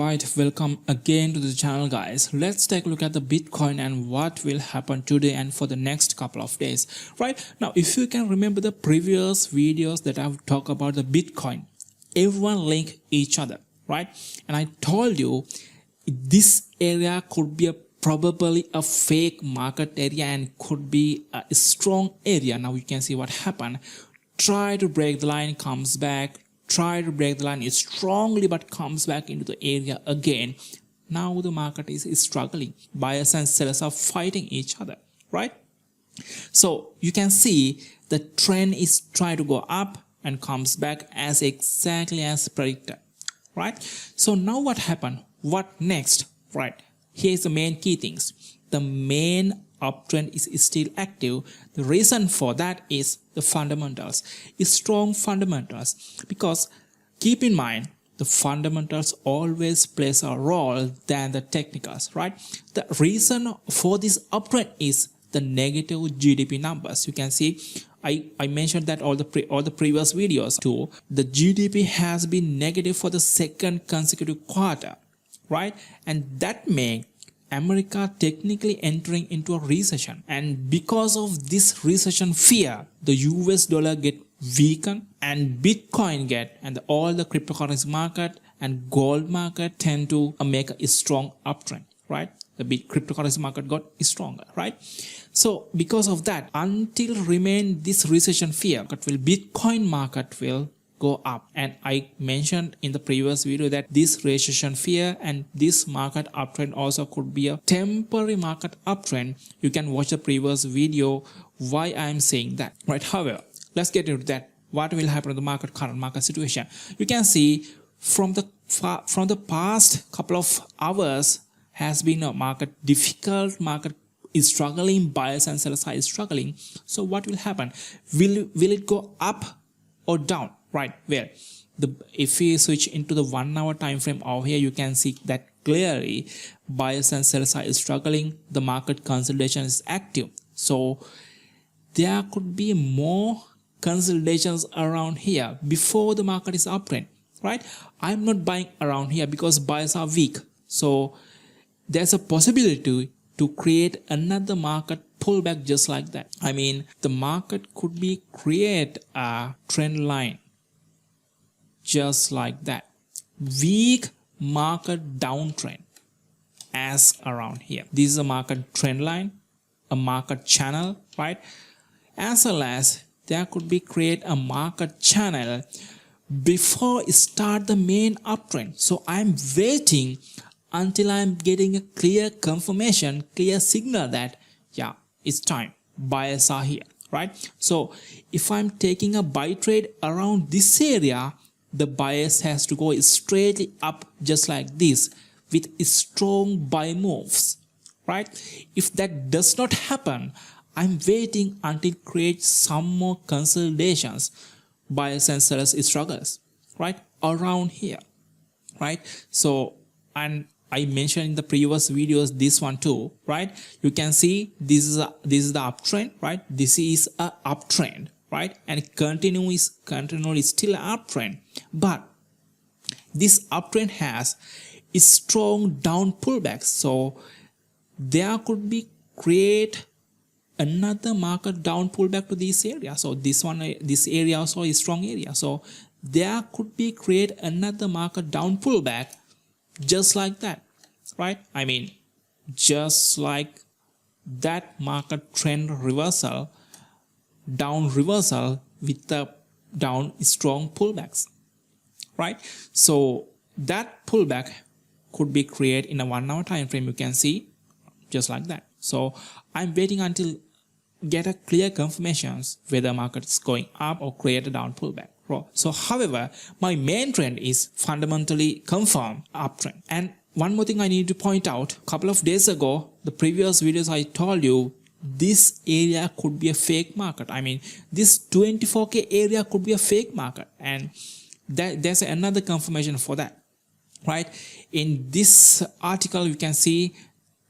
Alright, welcome again to the channel guys. Let's take a look at the Bitcoin and what will happen today and for the next couple of days. Right, now if you can remember the previous videos that I've talked about the Bitcoin, everyone link each other, right? And I told you this area could be probably a fake market area and could be a strong area. Now you can see what happened. Try to break the line, comes back. Try to break the line is strongly but comes back into the area again. Now the market is struggling. Buyers and sellers are fighting each other, right? So you can see the trend is trying to go up and comes back as exactly as predicted, right? So now what happened? What next? Right, here's the main key things. The main uptrend is still active. The reason for that is the fundamentals. It's strong fundamentals, because keep in mind the fundamentals always plays a role than the technicals, right? The reason for this uptrend is the negative GDP numbers. You can see I mentioned that all the previous videos too. The GDP has been negative for the second consecutive quarter, right? And that makes America technically entering into a recession, and because of this recession fear, the US dollar get weakened and Bitcoin get, and all the cryptocurrency market and gold market tend to make a strong uptrend, right? The big cryptocurrency market got stronger, right? So because of that, until remain this recession fear, Bitcoin market will go up. And I mentioned in the previous video that this recession fear and this market uptrend also could be a temporary market uptrend. You can watch the previous video why I am saying that, right? However, let's get into that. What will happen to the market, current market situation? You can see from the past couple of hours has been a market difficult. Market is struggling. Buyers and sellers are struggling. So what will happen? Will it go up or down? Right, where if we switch into the 1 hour time frame over here, you can see that clearly buyers and sellers are struggling. The market consolidation is active, so there could be more consolidations around here before the market is uptrend, right? I'm not buying around here because buyers are weak, so there's a possibility to create another market pullback just like that. I mean, the market could be create a trend line just like that, weak market downtrend as around here. This is a market trend line, a market channel, right? As well as there could be create a market channel before it start the main uptrend. So I'm waiting until I'm getting a clear confirmation, clear signal that yeah, it's time, buyers are here, right? So if I'm taking a buy trade around this area, the bias has to go straight up just like this with strong buy moves, right? If that does not happen, I'm waiting until it creates some more consolidations, buyers and sellers struggles, right, around here, right? So, and I mentioned in the previous videos this one too, right? You can see this is the uptrend, right? This is a uptrend, right? And continually still an uptrend, but this uptrend has a strong down pullback, so there could be create another market down pullback to this area. So this area also is strong area, so there could be create another market down pullback just like that, right? I mean, just like that market trend reversal, down reversal with the down strong pullbacks, right? So that pullback could be created in a 1 hour time frame. You can see just like that. So I'm waiting until get a clear confirmations whether market is going up or create a down pullback. So however, my main trend is fundamentally confirmed uptrend. And one more thing I need to point out, a couple of days ago, the previous videos I told you, this area could be a fake market. I mean, this 24K area could be a fake market, and there's another confirmation for that, right? In this article, you can see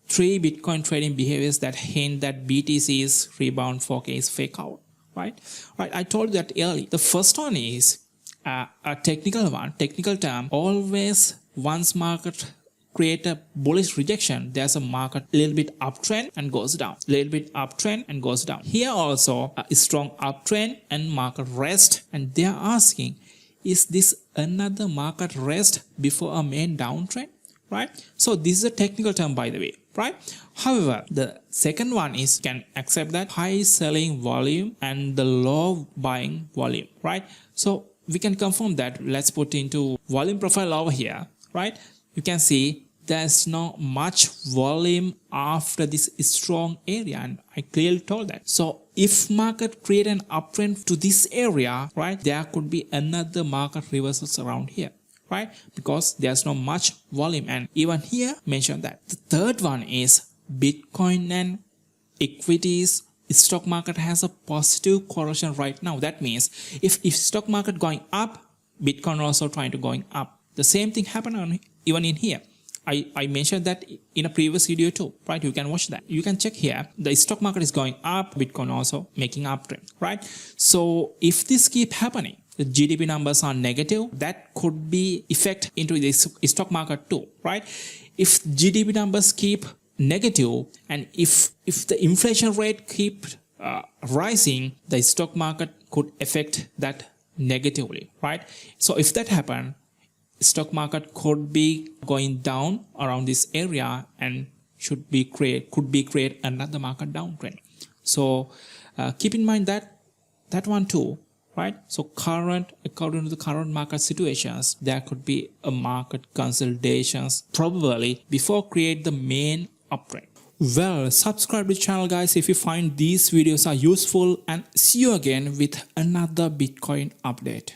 3 Bitcoin trading behaviors that hint that BTC's rebound 4K is fake out, right? I told you that early. The first one is a technical one, technical term, always once market create a bullish rejection, there's a market little bit uptrend and goes down, little bit uptrend and goes down. Here also a strong uptrend and market rest, and they are asking, is this another market rest before a main downtrend, right? So this is a technical term, by the way, right? However, the second one is can accept that high selling volume and the low buying volume, right? So we can confirm that. Let's put into volume profile over here, right? You can see there's not much volume after this strong area, and I clearly told that. So if market create an uptrend to this area, right, there could be another market reversals around here, right, because there's not much volume, and even here mention that. The third one is Bitcoin and equities. Stock market has a positive correlation right now. That means if stock market going up, Bitcoin also trying to going up. The same thing happened even in here. I mentioned that in a previous video too, right? You can watch that. You can check here. The stock market is going up, Bitcoin also making uptrend, right? So if this keep happening, the GDP numbers are negative, that could be effect into the stock market too, right? If GDP numbers keep negative and if the inflation rate keep rising, the stock market could affect that negatively, right? So if that happen, stock market could be going down around this area and could be create another market downtrend. So keep in mind that one too, right? So according to the current market situations, there could be a market consolidations probably before create the main uptrend. Well, subscribe to the channel, guys, if you find these videos are useful, and see you again with another Bitcoin update.